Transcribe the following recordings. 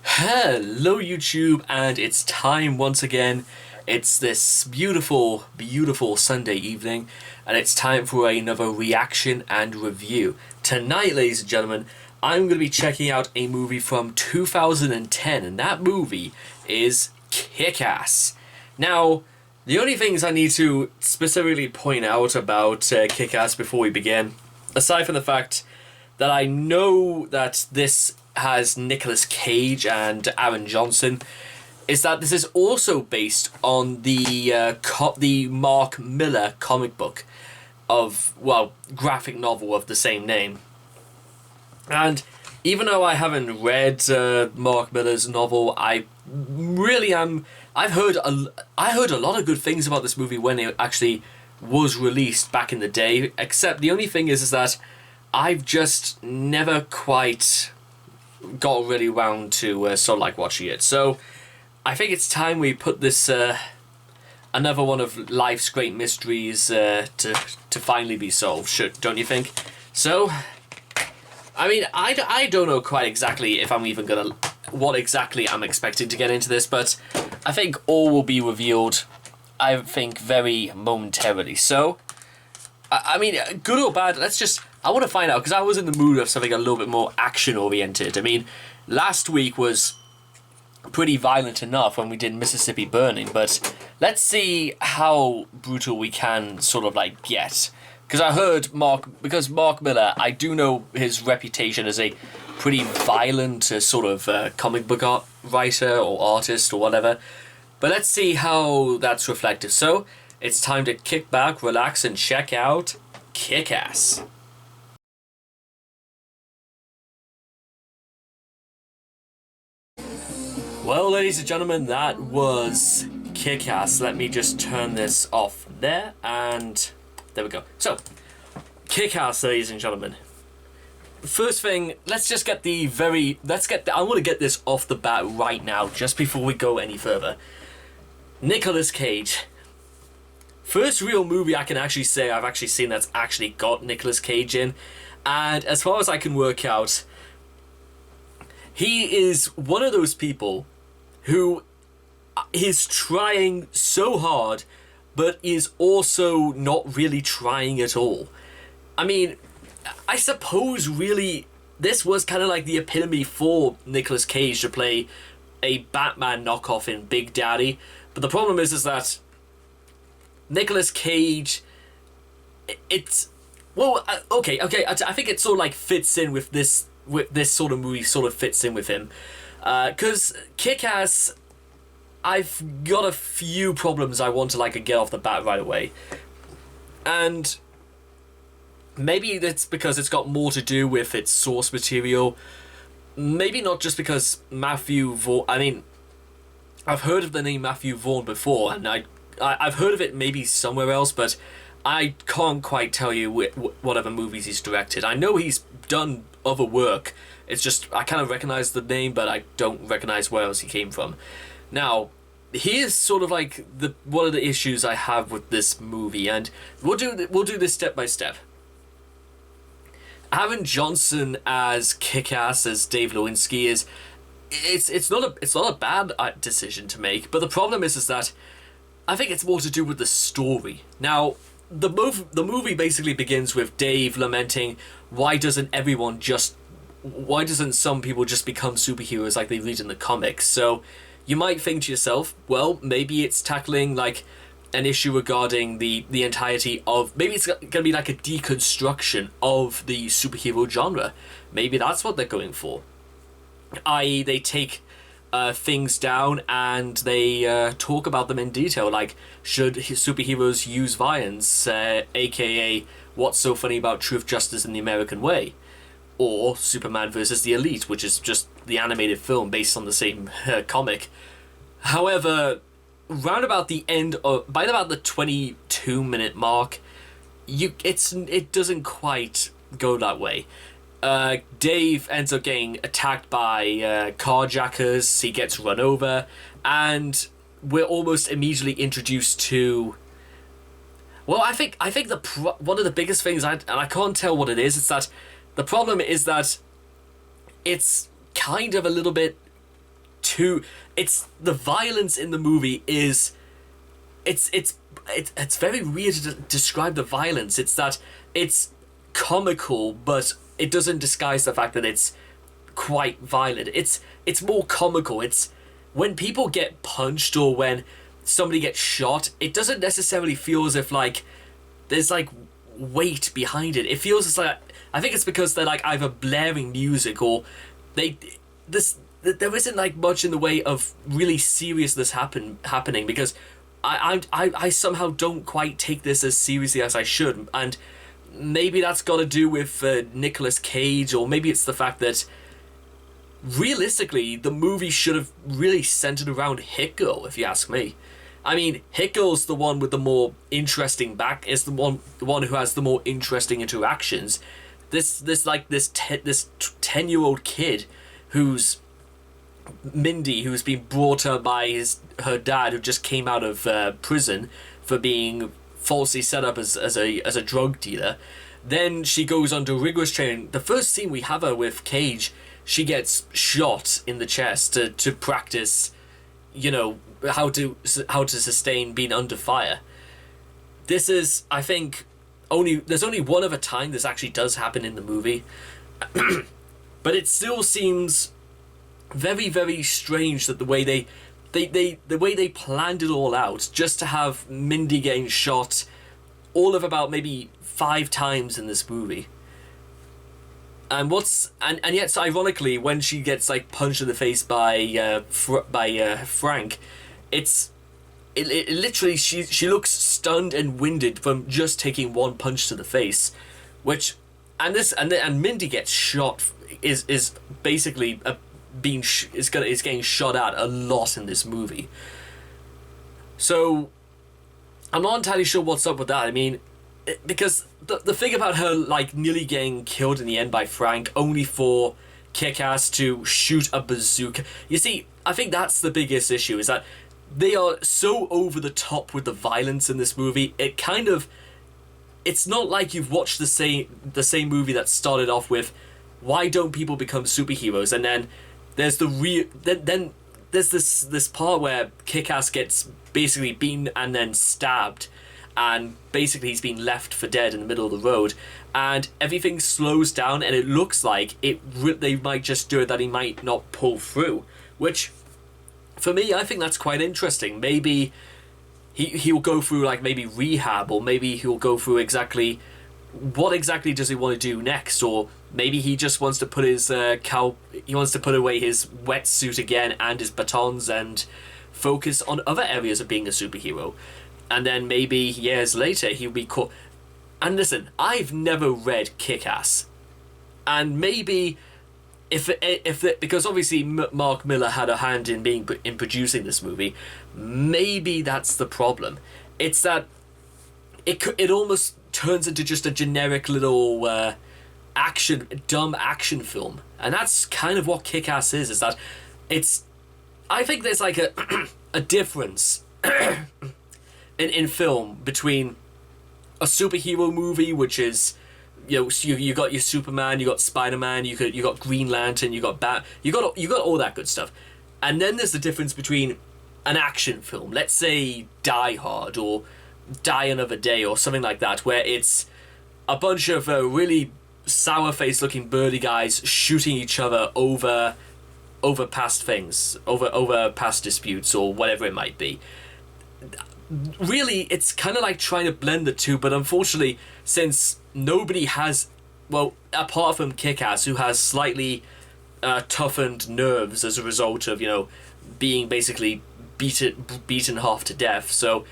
Hello, YouTube, and it's time once again. It's this beautiful, beautiful Sunday evening, and it's time for another reaction and review. Tonight, ladies and gentlemen, I'm going to be checking out a movie from 2010, and that movie is Kick-Ass. Now, the only things I need to specifically point out about Kick-Ass before we begin, aside from the fact that I know that this has Nicolas Cage and Aaron Johnson, is that this is also based on the Mark Millar comic book graphic novel of the same name. And even though I haven't read Mark Millar's novel, I heard a lot of good things about this movie when it actually was released back in the day. Except the only thing is that I've just never quite got really round to watching it. So I think it's time we put this another one of life's great mysteries to finally be solved. Don't you think? So, I mean, I don't know quite exactly if I'm even gonna what exactly I'm expecting to get into this, but I think all will be revealed, I think, very momentarily. So, I mean, good or bad, I want to find out, because I was in the mood of something a little bit more action-oriented. I mean, last week was pretty violent enough when we did Mississippi Burning, but let's see how brutal we can get. Because I heard Mark Millar, I do know his reputation as a pretty violent comic book writer or artist or whatever. But let's see how that's reflected. So, it's time to kick back, relax, and check out Kick-Ass. Well, ladies and gentlemen, that was Kick-Ass. Let me just turn this off there, and there we go. So, Kick-Ass, ladies and gentlemen. First thing, I want to get this off the bat right now, just before we go any further. Nicolas Cage. First real movie I can actually say I've actually seen that's actually got Nicolas Cage in, and as far as I can work out, he is one of those people who is trying so hard, but is also not really trying at all. I mean, I suppose really this was kind of like the epitome for Nicolas Cage to play a Batman knockoff in Big Daddy, but the problem is that Nicolas Cage, it's, well, okay, I think it sort of fits in with this sort of movie, fits in with him. Because Kick-Ass, I've got a few problems I want to get off the bat right away. And maybe it's because it's got more to do with its source material. Maybe not just because Matthew Vaughn, I mean, I've heard of the name Matthew Vaughn before, and I've heard of it maybe somewhere else, but I can't quite tell you what other movies he's directed. I know he's done other work. It's just I kind of recognize the name, but I don't recognize where else he came from. Now, here's sort of one of the issues I have with this movie, and we'll do this step by step. Aaron Johnson as Kick-Ass, as Dave Lewinsky, it's not a bad decision to make, but the problem is that I think it's more to do with the story. Now, the movie basically begins with Dave lamenting why doesn't some people just become superheroes like they read in the comics. So you might think to yourself, well, maybe it's tackling an issue regarding the entirety of, maybe it's going to be a deconstruction of the superhero genre. Maybe that's what they're going for. I.e., they take things down and they talk about them in detail, should superheroes use violence, aka what's so funny about Truth, Justice, and the American Way, or Superman versus the Elite, which is just the animated film based on the same comic. However, by about the 22-minute mark, it doesn't quite go that way. Dave ends up getting attacked by carjackers. He gets run over, and we're almost immediately introduced to. Well, I think one of the biggest things, and I can't tell what it is. It's that the problem is that it's kind of a little bit too. It's the violence in the movie is, it's very weird to describe the violence. It's that it's comical, but it doesn't disguise the fact that it's quite violent. It's more comical. It's when people get punched or when somebody gets shot, it doesn't necessarily feel as if like there's like weight behind it. It feels as like, I think it's because they're like either blaring music or there isn't like much in the way of really seriousness happening because I somehow don't quite take this as seriously as I should, and maybe that's got to do with Nicolas Cage, or maybe it's the fact that realistically the movie should have really centered around Hit Girl, if you ask me. I mean, Hit Girl's the one with the more interesting is the one who has the more interesting interactions. This 10-year-old kid who's Mindy, who's been brought up by her dad, who just came out of prison for being falsely set up as a drug dealer. Then she goes under rigorous training. The first scene we have her with Cage, she gets shot in the chest to practice, you know, how to sustain being under fire. This is, I think, there's only one other time this actually does happen in the movie, but it still seems very, very strange that the way they planned it all out, just to have Mindy getting shot all of about maybe 5 times in this movie. And yet, so ironically, when she gets like punched in the face by Frank, it literally she looks stunned and winded from just taking one punch to the face, and Mindy gets shot is basically is getting shot at a lot in this movie. So I'm not entirely sure what's up with that. I mean, because the thing about her like nearly getting killed in the end by Frank, only for Kick-Ass to shoot a bazooka. You see, I think that's the biggest issue, is that they are so over the top with the violence in this movie. It's not like you've watched the same movie that started off with why don't people become superheroes, and then there's then there's this part where Kick-Ass gets basically beaten and then stabbed, and basically he's been left for dead in the middle of the road, and everything slows down, and it looks like they might just do it that he might not pull through, which for me, I think that's quite interesting. Maybe he'll go through like maybe rehab, or maybe he'll go through what exactly does he want to do next, or maybe he just wants to put put away his wetsuit again and his batons and focus on other areas of being a superhero. And then maybe years later he'll be caught. And listen, I've never read Kick-Ass, and maybe because obviously Mark Miller had a hand in producing this movie, maybe that's the problem. It's that it almost turns into just a generic little dumb action film, and that's kind of what Kick-Ass is that I think there's like a difference in film between a superhero movie, which is, you know, you got your Superman, you got Spider-Man, you got Green Lantern, you got you got all that good stuff, and then there's the difference between an action film, let's say Die Hard or Die Another Day or something like that, where it's a bunch of really sour-faced looking burly guys shooting each other over past things, over past disputes or whatever it might be. Really, it's kind of like trying to blend the two, but unfortunately, since nobody has, well, apart from Kick-Ass, who has slightly toughened nerves as a result of, you know, being basically beaten half to death, so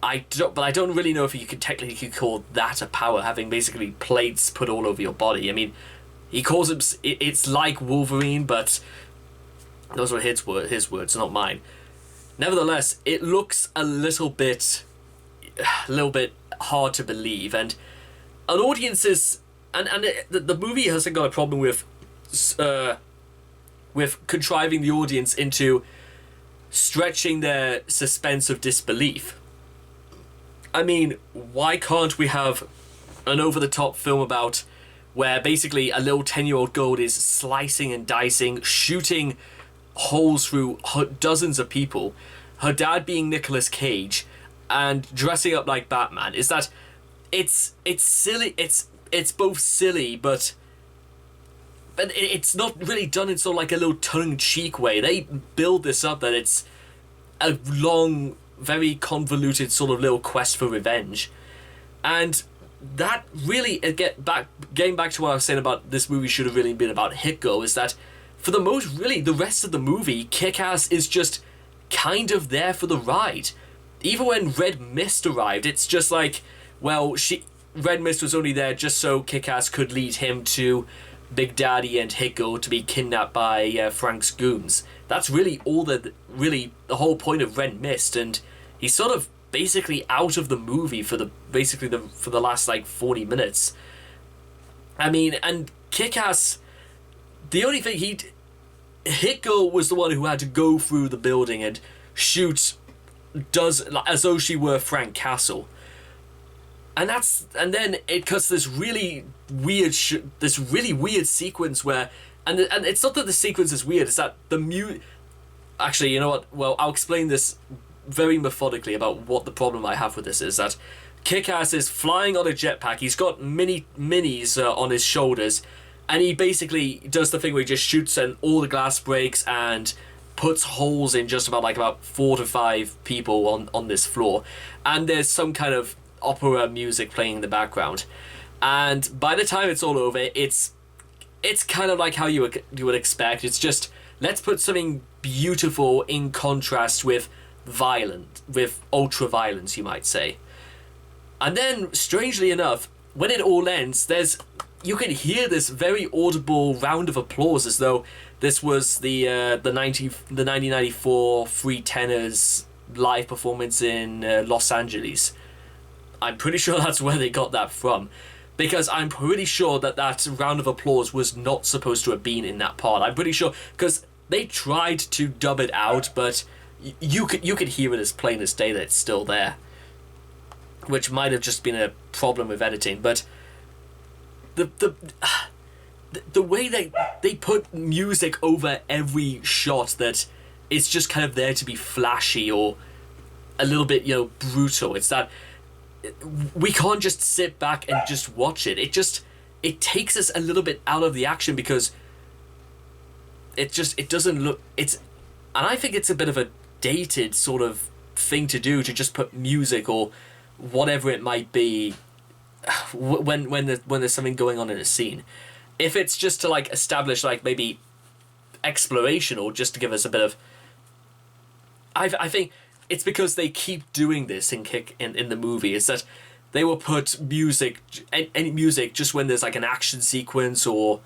I don't really know if you could technically call that a power, having basically plates put all over your body. I mean, he calls it's like Wolverine, but those were his words, not mine. Nevertheless, it looks a little bit hard to believe, and an audience is, the movie hasn't got a problem with contriving the audience into stretching their suspense of disbelief. I mean, why can't we have an over-the-top film about where basically a little 10-year-old girl is slicing and dicing, shooting holes through dozens of people, her dad being Nicolas Cage, and dressing up like Batman, is that it's silly. It's both silly, but it's not really done in sort of like a little tongue-in-cheek way. They build this up that it's a long, very convoluted sort of little quest for revenge. And that really, getting back to what I was saying about this movie should have really been about Hit-Go, is that for the most, really, the rest of the movie, Kick-Ass is just kind of there for the ride. Even when Red Mist arrived, it's just like, well, Red Mist was only there just so Kick-Ass could lead him to Big Daddy and Hit-Go to be kidnapped by Frank's goons. That's really the whole point of Red Mist, and he's sort of basically out of the movie for the last like 40 minutes. I mean, and Kick-Ass, the only thing Hit-Go was the one who had to go through the building and shoot as though she were Frank Castle. And then it cuts this really weird sequence where, and it's not that the sequence is weird, it's that actually, you know what? Well, I'll explain this very methodically about what the problem I have with this is. That Kick-Ass is flying on a jetpack. He's got minis on his shoulders, and he basically does the thing where he just shoots and all the glass breaks and puts holes in just about 4 to 5 people on this floor. And there's some kind of opera music playing in the background, and by the time it's all over, it's kind of like how you would expect. It's just, let's put something beautiful in contrast with ultra violence, you might say. And then, strangely enough, when it all ends, you can hear this very audible round of applause, as though this was the 1994 Free Tenors live performance in Los Angeles. I'm pretty sure that's where they got that from, because I'm pretty sure that round of applause was not supposed to have been in that part. I'm pretty sure, because they tried to dub it out, but you could hear it as plain as day that it's still there, which might have just been a problem with editing. But the way they put music over every shot, that it's just kind of there to be flashy or a little bit, brutal. It's that we can't just sit back and just watch it. It takes us a little bit out of the action, because it doesn't look, and I think it's a bit of a dated sort of thing to do, to just put music or whatever it might be when there's something going on in a scene. If it's just to like establish like maybe exploration, or just to give us a bit of, I think it's because they keep doing this in the movie, is that they will put any music just when there's like an action sequence, or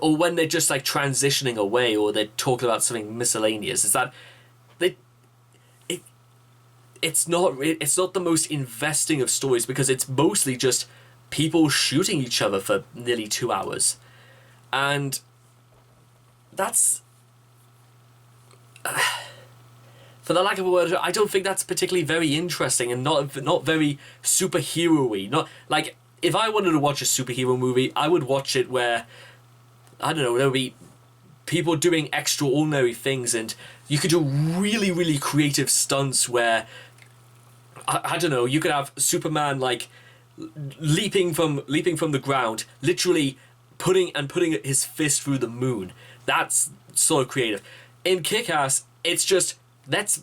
when they're just like transitioning away, or they're talking about something miscellaneous. Is that it's not the most investing of stories, because it's mostly just people shooting each other for nearly 2 hours, and that's for the lack of a word, I don't think that's particularly very interesting, and not very superhero-y. Not like, if I wanted to watch a superhero movie, I would watch it where, I don't know, there would be people doing extraordinary things, and you could do really, really creative stunts where, I don't know, you could have Superman like leaping from the ground, literally putting his fist through the moon. That's sort of creative. In Kick-Ass, it's just, let's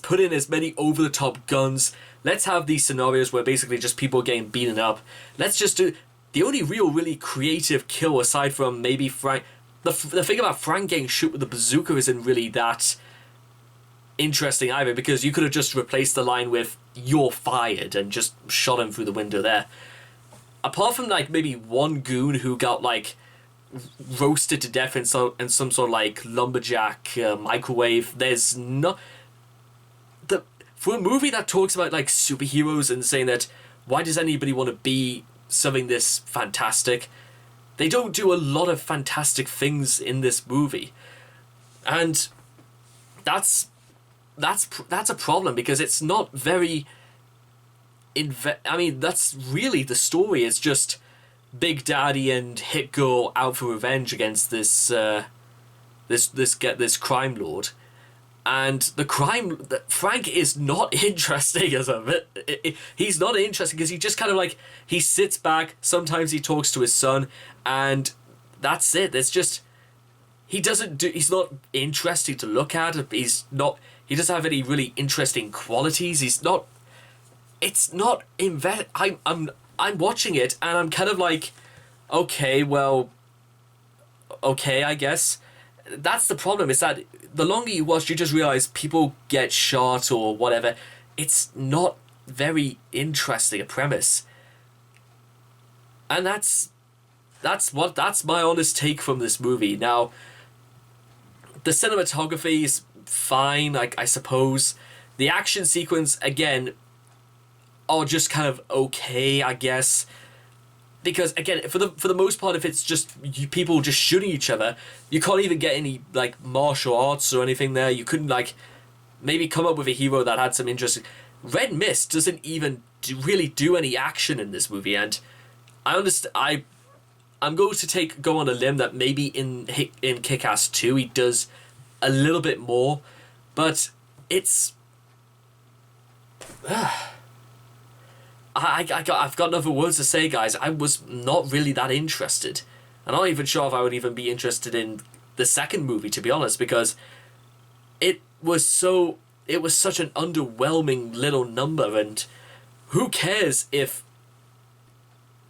put in as many over-the-top guns. Let's have these scenarios where basically just people getting beaten up. Let's just do the only really creative kill, aside from maybe Frank. The thing about Frank getting shot with a bazooka isn't really that interesting either, because you could have just replaced the line with "you're fired" and just shot him through the window there. Apart from like maybe one goon who got like roasted to death in some sort of like lumberjack microwave, there's no for a movie that talks about like superheroes and saying that why does anybody want to be something this fantastic, they don't do a lot of fantastic things in this movie, and that's a problem, because it's not very I mean, that's really the story. It's just Big Daddy and Hit-Go out for revenge against this this crime lord, and Frank is not interesting as he's not interesting because he just kind of like, he sits back, sometimes he talks to his son, and that's it. There's just, he's not interesting to look at. He doesn't have any really interesting qualities. I'm watching it and I'm kind of like, okay, well, okay, I guess. That's the problem, is that the longer you watch, you just realize people get shot or whatever. It's not very interesting a premise. And that's my honest take from this movie. Now, the cinematography is fine, I suppose. The action sequence, again, are just kind of okay, I guess. Because, again, for the most part, if it's just people just shooting each other, you can't even get any, like, martial arts or anything there. You couldn't, like, maybe come up with a hero that had some interesting... Red Mist doesn't even really do any action in this movie, and I understand... I'm going to go on a limb that maybe in Kick-Ass 2 he does a little bit more, but it's... I've got no other words to say, guys. I was not really that interested. I'm not even sure if I would even be interested in the second movie, to be honest, because it was such an underwhelming little number, and who cares if...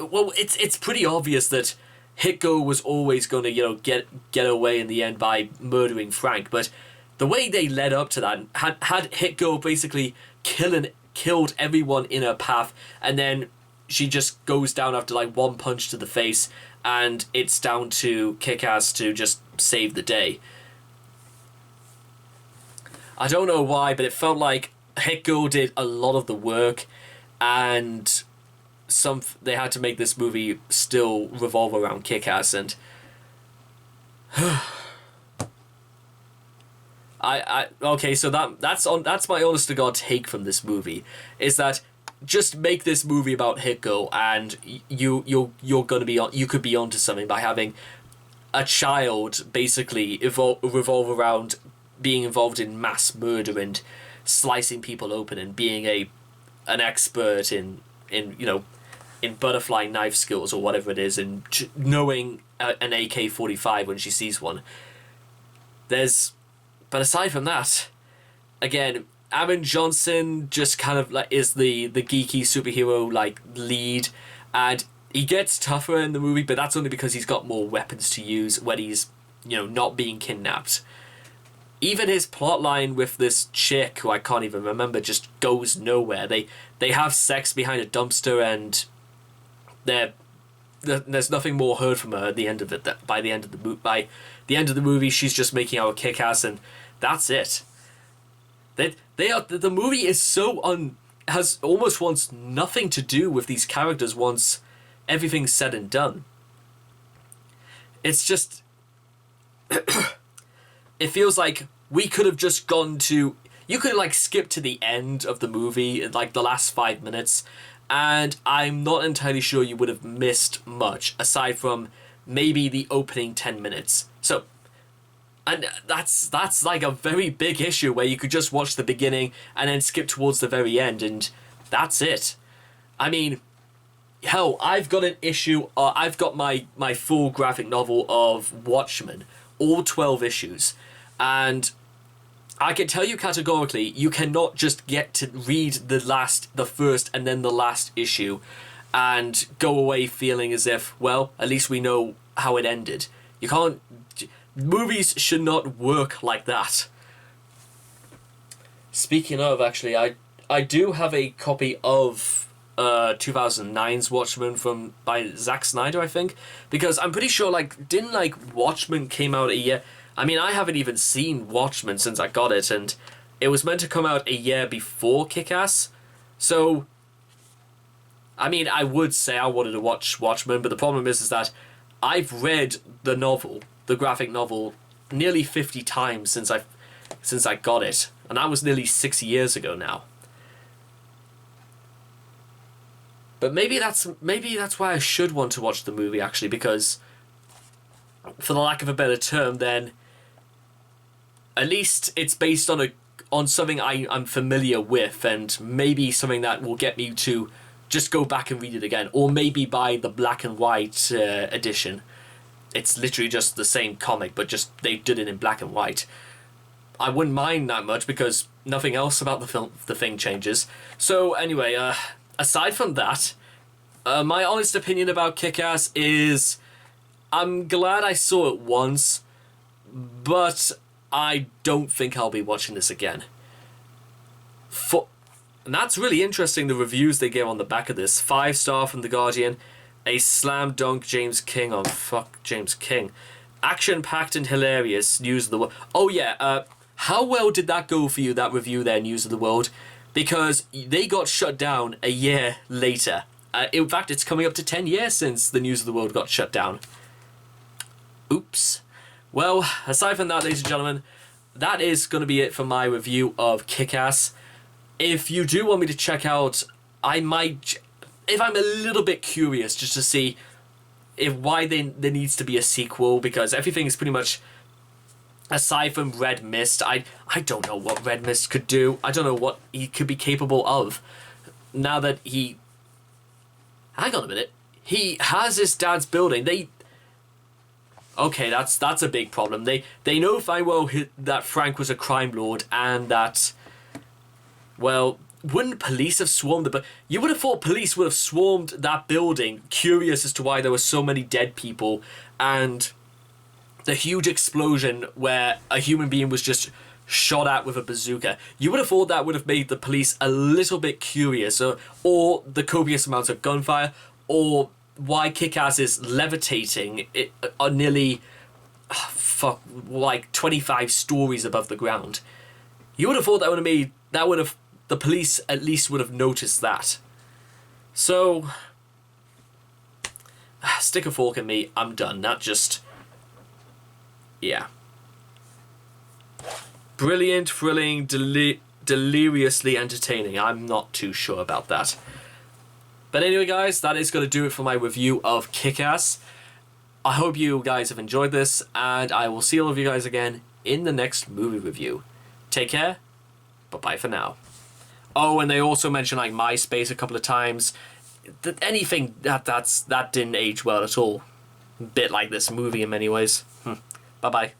Well, it's pretty obvious that Hit-Go was always going to, get away in the end by murdering Frank, but the way they led up to that, had Hit-Go basically killed everyone in her path, and then she just goes down after like one punch to the face, and it's down to Kick-Ass to just save the day. I don't know why, but it felt like Hit-Go did a lot of the work, and they had to make this movie still revolve around Kick-Ass, and okay, so that's my honest to God take from this movie, is that just make this movie about Hit-Go, and you're gonna be you could be onto something by having a child basically revolve around being involved in mass murder and slicing people open and being an expert in butterfly knife skills or whatever it is, and knowing an AK-45 when she sees one. But aside from that, again, Aaron Johnson just kind of like is the geeky superhero like lead, and he gets tougher in the movie, but that's only because he's got more weapons to use when he's not being kidnapped. Even his plotline with this chick who I can't even remember just goes nowhere. They have sex behind a dumpster, and there's nothing more heard from her at the end of it. By the end of the movie, she's just making out Kick-Ass, and that's it. The movie is has almost wants nothing to do with these characters once everything's said and done. It's just it feels like we could have just you could have like skipped to the end of the movie in like the last 5 minutes, and I'm not entirely sure you would have missed much aside from maybe the opening 10 minutes. So, and that's like a very big issue where you could just watch the beginning and then skip towards the very end, and that's it. I mean, hell, I've got an issue. I've got my full graphic novel of Watchmen, all 12 issues, and I can tell you categorically, you cannot just get to read the first and then the last issue and go away feeling as if, well, at least we know how it ended. You can't... Movies should not work like that. Speaking of, actually, I do have a copy of 2009's Watchmen by Zack Snyder, I think, because I'm pretty sure, didn't Watchmen came out a year... I mean, I haven't even seen Watchmen since I got it, and it was meant to come out a year before Kick-Ass, so... I mean, I would say I wanted to watch Watchmen, but the problem is that I've read the novel, the graphic novel, nearly 50 times since I got it, and that was nearly 6 years ago now. But maybe that's why I should want to watch the movie, actually, because, for the lack of a better term, then At least it's based on something I'm familiar with, and maybe something that will get me to just go back and read it again, or maybe buy the black and white edition. It's literally just the same comic, but just they did it in black and white. I wouldn't mind that much because nothing else about the thing changes. So anyway, aside from that, my honest opinion about Kick-Ass is I'm glad I saw it once, but I don't think I'll be watching this again. And that's really interesting, the reviews they gave on the back of this. 5-star from The Guardian. A slam dunk James King on fuck James King. Action-packed and hilarious, News of the World. Oh yeah, how well did that go for you, that review there, News of the World? Because they got shut down a year later. In fact, it's coming up to 10 years since the News of the World got shut down. Oops. Well, aside from that, ladies and gentlemen, that is going to be it for my review of Kick-Ass. If you do want me to check out, I might, if I'm a little bit curious, just to see why there needs to be a sequel, because everything is pretty much, aside from Red Mist, I don't know what Red Mist could do. I don't know what he could be capable of. Now that he... Hang on a minute. He has his dad's building. Okay, that's a big problem. They know fine well that Frank was a crime lord, and that... Well, wouldn't police have swarmed the... You would have thought police would have swarmed that building, curious as to why there were so many dead people, and the huge explosion where a human being was just shot at with a bazooka. You would have thought that would have made the police a little bit curious, or the copious amounts of gunfire, or why Kick-Ass is levitating nearly, like 25 stories above the ground. You would have thought the police at least would have noticed that. So, stick a fork in me, I'm done. That just... Yeah. Brilliant, thrilling, deliriously entertaining. I'm not too sure about that. But anyway, guys, that is going to do it for my review of Kick-Ass. I hope you guys have enjoyed this, and I will see all of you guys again in the next movie review. Take care. Bye-bye for now. Oh, and they also mentioned like MySpace a couple of times. Anything that didn't age well at all. Bit like this movie in many ways. Bye-bye.